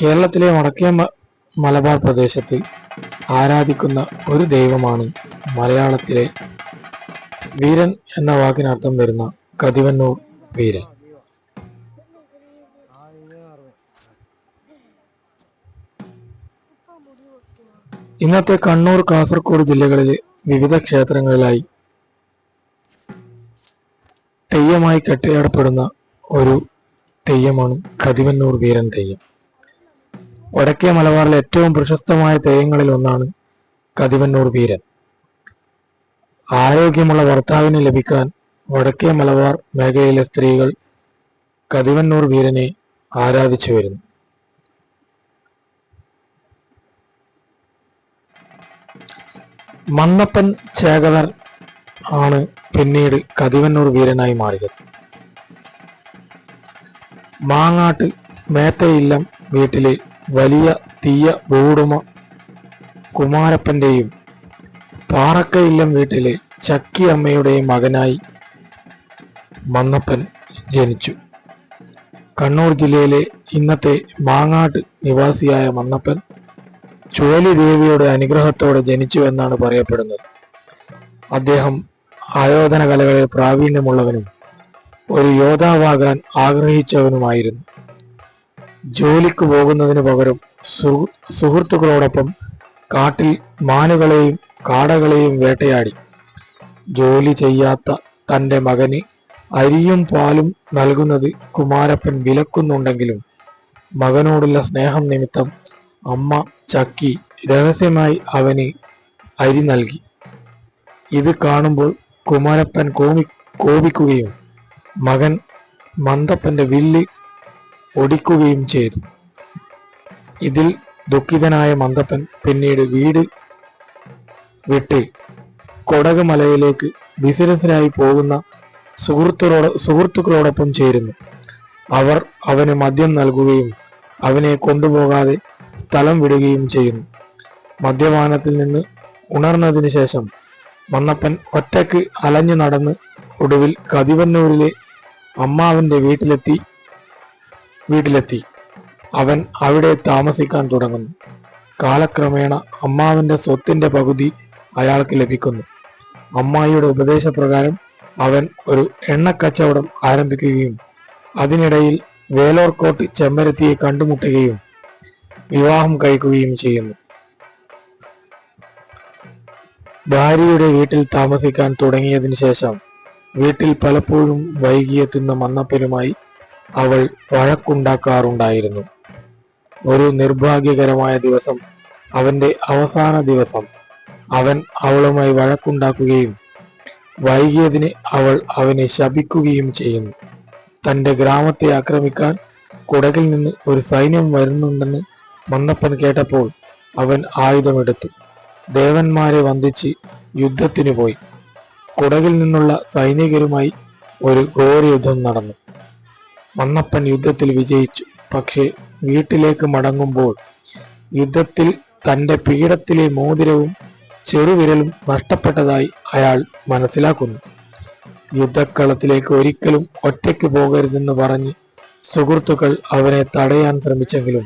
കേരളത്തിലെ വടക്കേ മലബാർ പ്രദേശത്ത് ആരാധിക്കുന്ന ഒരു ദൈവമാണ് മലയാളത്തിലെ വീരൻ എന്ന വാക്കിനർത്ഥം വരുന്ന കതിവന്നൂർ വീരൻ. ഇന്നത്തെ കണ്ണൂർ, കാസർഗോഡ് ജില്ലകളിലെ വിവിധ ക്ഷേത്രങ്ങളിലായി തെയ്യമായി കെട്ടിയാടപ്പെടുന്ന ഒരു തെയ്യമാണ് കതിവന്നൂർ വീരൻ തെയ്യം. വടക്കേ മലബാറിലെ ഏറ്റവും പ്രശസ്തമായ തെയ്യങ്ങളിൽ ഒന്നാണ് കതിവന്നൂർ വീരൻ. ആരോഗ്യമുള്ള ഭർത്താവിനെ ലഭിക്കാൻ വടക്കേ മലബാർ മേഖലയിലെ സ്ത്രീകൾ കതിവന്നൂർ വീരനെ ആരാധിച്ചു വരുന്നു. മന്നപ്പൻ ചേകവർ ആണ് പിന്നീട് കതിവന്നൂർ വീരനായി മാറിയത്. മാങ്ങാട്ട് മേത്തയില്ലം വീട്ടിലെ വലിയ തീയ ബോടുമ കുമാരപ്പന്റെയും പാറക്കയില്ലം വീട്ടിലെ ചക്കി അമ്മയുടെയും മകനായി മന്നപ്പൻ ജനിച്ചു. കണ്ണൂർ ജില്ലയിലെ ഇന്നത്തെ മാങ്ങാട്ട് നിവാസിയായ മന്നപ്പൻ ചുഴലി ദേവിയുടെ അനുഗ്രഹത്തോടെ ജനിച്ചു എന്നാണ് പറയപ്പെടുന്നത്. അദ്ദേഹം ആയോധന കലകളിൽ പ്രാവീണ്യമുള്ളവനും ഒരു യോദ്ധാവാകാൻ ആഗ്രഹിച്ചവനുമായിരുന്നു. ജോലിക്ക് പോകുന്നതിന് പകരം സുഹൃത്തുക്കളോടൊപ്പം കാട്ടിൽ മാനുകളെയും കാടകളെയും വേട്ടയാടി ജോലി ചെയ്യാത്ത തൻ്റെ മകന് അരിയും പാലും നൽകുന്നത് കുമാരപ്പൻ വിലക്കുന്നുണ്ടെങ്കിലും മകനോടുള്ള സ്നേഹം നിമിത്തം അമ്മ ചക്കി രഹസ്യമായി അവന് അരി നൽകി. ഇത് കാണുമ്പോൾ കുമാരപ്പൻ കോപിക്കുകയും മകൻ മന്തപ്പന്റെ വില്ല് ഒടിക്കുകയും ചെയ്തു. ഇതിൽ ദുഃഖിതനായ മന്തപ്പൻ പിന്നീട് വീട് വിട്ട് കൊടക് മലയിലേക്ക് ബിസിനസ്സിനായി പോകുന്ന സുഹൃത്തുക്കളോടൊപ്പം ചേരുന്നു. അവർ അവന് മദ്യം നൽകുകയും അവനെ കൊണ്ടുപോകാതെ സ്ഥലം വിടുകയും ചെയ്യുന്നു. മദ്യപാനത്തിൽ നിന്ന് ഉണർന്നതിന് ശേഷം മന്നപ്പൻ ഒറ്റയ്ക്ക് അലഞ്ഞു നടന്ന് ഒടുവിൽ കതിവന്നൂരിലെ അമ്മാവന്റെ വീട്ടിലെത്തി അവൻ അവിടെ താമസിക്കാൻ തുടങ്ങുന്നു. കാലക്രമേണ അമ്മാവന്റെ സ്വത്തിന്റെ പകുതി അയാൾക്ക് ലഭിക്കുന്നു. അമ്മായിയുടെ ഉപദേശപ്രകാരം അവൻ ഒരു എണ്ണക്കച്ചവടം ആരംഭിക്കുകയും അതിനിടയിൽ വേലോർക്കോട്ട് ചെമ്പരത്തിയെ കണ്ടുമുട്ടുകയും വിവാഹം കഴിക്കുകയും ചെയ്യുന്നു. ഭാര്യയുടെ വീട്ടിൽ താമസിക്കാൻ തുടങ്ങിയതിനു ശേഷം വീട്ടിൽ പലപ്പോഴും വൈകിയെത്തുന്ന മന്നപ്പനുമായി അവൾ വഴക്കുണ്ടാക്കാറുണ്ടായിരുന്നു. ഒരു നിർഭാഗ്യകരമായ ദിവസം, അവന്റെ അവസാന ദിവസം, അവൻ അവളുമായി വഴക്കുണ്ടാക്കുകയും വൈകിയതിന് അവൾ അവനെ ശപിക്കുകയും ചെയ്യുന്നു. തന്റെ ഗ്രാമത്തെ ആക്രമിക്കാൻ കുടകിൽ നിന്ന് ഒരു സൈന്യം വരുന്നുണ്ടെന്ന് മന്നപ്പൻ കേട്ടപ്പോൾ അവൻ ആയുധമെടുത്തു ദേവന്മാരെ വന്ദിച്ച് യുദ്ധത്തിന് പോയി. കുടകിൽ നിന്നുള്ള സൈനികരുമായി ഒരു ഘോര യുദ്ധം നടന്നു. മന്നപ്പൻ യുദ്ധത്തിൽ വിജയിച്ചു. പക്ഷേ വീട്ടിലേക്ക് മടങ്ങുമ്പോൾ യുദ്ധത്തിൽ തന്റെ പീഠത്തിലെ മോതിരവും ചെറുവിരലും നഷ്ടപ്പെട്ടതായി അയാൾ മനസ്സിലാക്കുന്നു. യുദ്ധക്കളത്തിലേക്ക് ഒരിക്കലും ഒറ്റയ്ക്ക് പോകരുതെന്ന് പറഞ്ഞ് സുഹൃത്തുക്കൾ അവനെ തടയാൻ ശ്രമിച്ചെങ്കിലും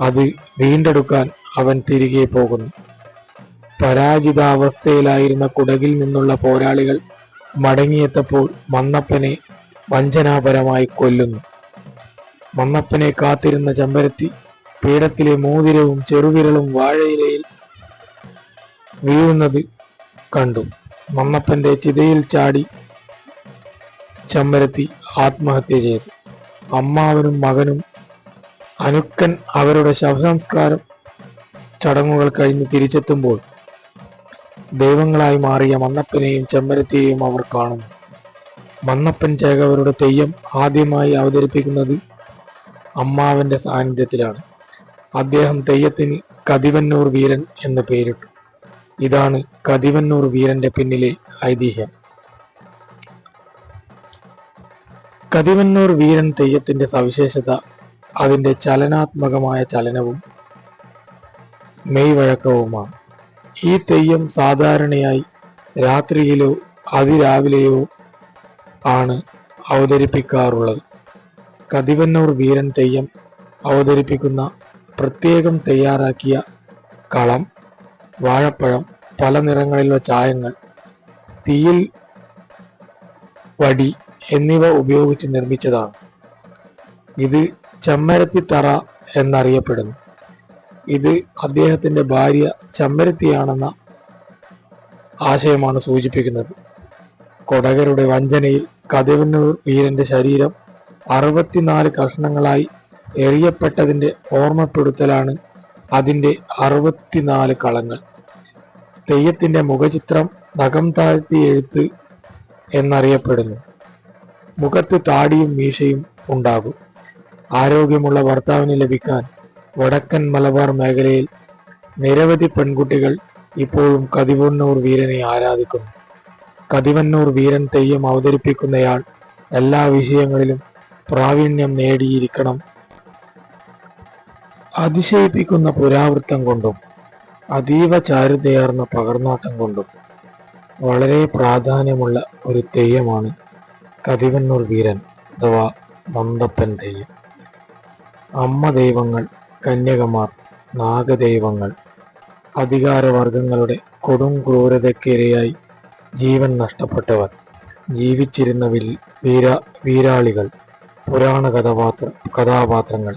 അത് വീണ്ടെടുക്കാൻ അവൻ തിരികെ പോകുന്നു. പരാജിതാവസ്ഥയിലായിരുന്ന കുടകിൽ നിന്നുള്ള പോരാളികൾ മടങ്ങിയെത്തപ്പോൾ മന്നപ്പനെ വഞ്ചനാപരമായി കൊല്ലുന്നു. മന്നപ്പനെ കാത്തിരുന്ന ചെമ്പരത്തി പീഠത്തിലെ മോതിരവും ചെറുവിരലും വാഴയിലയിൽ വീഴുന്നത് കണ്ടു. മന്നപ്പന്റെ ചിതയിൽ ചാടി ചെമ്പരത്തി ആത്മഹത്യ ചെയ്തു. അമ്മാവനും മകനും അനുക്കൻ അവരുടെ ശവസംസ്കാരം ചടങ്ങുകൾ കഴിഞ്ഞ് തിരിച്ചെത്തുമ്പോൾ ദൈവങ്ങളായി മാറിയ മന്നപ്പനെയും ചെമ്പരത്തിയെയും അവർ കാണുന്നു. മന്നപ്പൻ ചേകവരുടെ തെയ്യം ആദ്യമായി അവതരിപ്പിക്കുന്നത് അമ്മാവന്റെ സാന്നിധ്യത്തിലാണ്. അദ്ദേഹം തെയ്യത്തിന് കതിവന്നൂർ വീരൻ എന്ന് പേരിട്ടു. ഇതാണ് കതിവന്നൂർ വീരന്റെ പിന്നിലെ ഐതിഹ്യം. കതിവന്നൂർ വീരൻ തെയ്യത്തിന്റെ സവിശേഷത അതിന്റെ ചലനാത്മകമായ ചലനവും മെയ്വഴക്കവുമാണ്. ഈ തെയ്യം സാധാരണയായി രാത്രിയിലോ അതിരാവിലെയോ ആണ് അവതരിപ്പിക്കാറുള്ളത്. കതിവന്നൂർ വീരൻ തെയ്യം അവതരിപ്പിക്കുന്ന പ്രത്യേകം തയ്യാറാക്കിയ കളം, വാഴപ്പഴം, പല നിറങ്ങളിലുള്ള ചായങ്ങൾ, തീയിൽ വടി എന്നിവ ഉപയോഗിച്ച് നിർമ്മിച്ചതാണ്. ഇത് ചെമ്മരത്തിത്തറ എന്നറിയപ്പെടുന്നു. ഇത് അദ്ദേഹത്തിന്റെ ഭാര്യ ചെമ്മരത്തിയാണെന്ന ആശയമാണ് സൂചിപ്പിക്കുന്നത്. കൊടകരുടെ വഞ്ചനയിൽ കതിവന്നൂർ വീരന്റെ ശരീരം 64 കഷ്ണങ്ങളായി എറിയപ്പെട്ടതിന്റെ ഓർമ്മപ്പെടുത്തലാണ് അതിന്റെ 64 കളങ്ങൾ. തെയ്യത്തിന്റെ മുഖചിത്രം നഖം താഴ്ത്തി എഴുത്ത് എന്നറിയപ്പെടുന്നു. മുഖത്ത് താടിയും മീശയും ഉണ്ടാകും. ആരോഗ്യമുള്ള ഭർത്താവിന് ലഭിക്കാൻ വടക്കൻ മലബാർ മേഖലയിൽ നിരവധി പെൺകുട്ടികൾ ഇപ്പോഴും കതിവന്നൂർ വീരനെ ആരാധിക്കുന്നു. കതിവന്നൂർ വീരൻ തെയ്യം അവതരിപ്പിക്കുന്നയാൾ എല്ലാ വിഷയങ്ങളിലും പ്രാവീണ്യം നേടിയിരിക്കണം. അതിശയിപ്പിക്കുന്ന പുരാവൃത്തം കൊണ്ടും അതീവ ചാരുതയാർന്ന പകർന്നാട്ടം കൊണ്ടും വളരെ പ്രാധാന്യമുള്ള ഒരു തെയ്യമാണ് കതിവന്നൂർ വീരൻ അഥവാ മന്തപ്പൻ തെയ്യം. അമ്മ ദൈവങ്ങൾ, കന്യകമാർ, നാഗദൈവങ്ങൾ, അധികാരവർഗങ്ങളുടെ കൊടും ക്രൂരതയ്ക്കിരയായി ജീവൻ നഷ്ടപ്പെട്ടവർ, ജീവിച്ചിരുന്ന വീരാളികൾ, പുരാണ കഥാപാത്രങ്ങൾ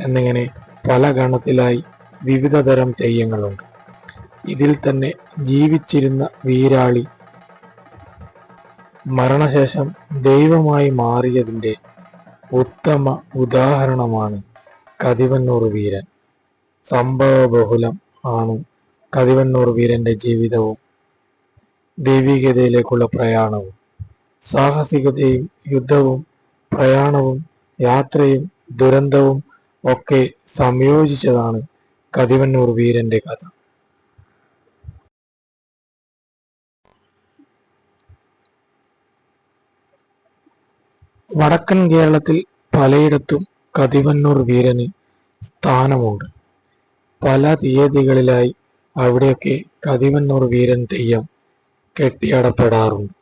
എന്നിങ്ങനെ പല ഗണത്തിലായി വിവിധ തരം തെയ്യങ്ങളുണ്ട്. ഇതിൽ തന്നെ ജീവിച്ചിരുന്ന വീരാളി മരണശേഷം ദൈവമായി മാറിയതിൻ്റെ ഉത്തമ ഉദാഹരണമാണ് കതിവന്നൂർ വീരൻ. സംഭവബഹുലം ആണ് കതിവന്നൂർ വീരന്റെ ജീവിതവും ദൈവികതയിലേക്കുള്ള പ്രയാണവും. സാഹസികതയും യുദ്ധവും പ്രയാണവും യാത്രയും ദുരന്തവും ഒക്കെ സംയോജിച്ചതാണ് കതിവന്നൂർ വീരന്റെ കഥ. വടക്കൻ കേരളത്തിൽ പലയിടത്തും കതിവന്നൂർ വീരന് സ്ഥാനമുണ്ട്. പല തീയതികളിലായി അവിടെയൊക്കെ കതിവന്നൂർ വീരൻ തെയ്യം കെട്ടിയാടപ്പെടാറുണ്ട്.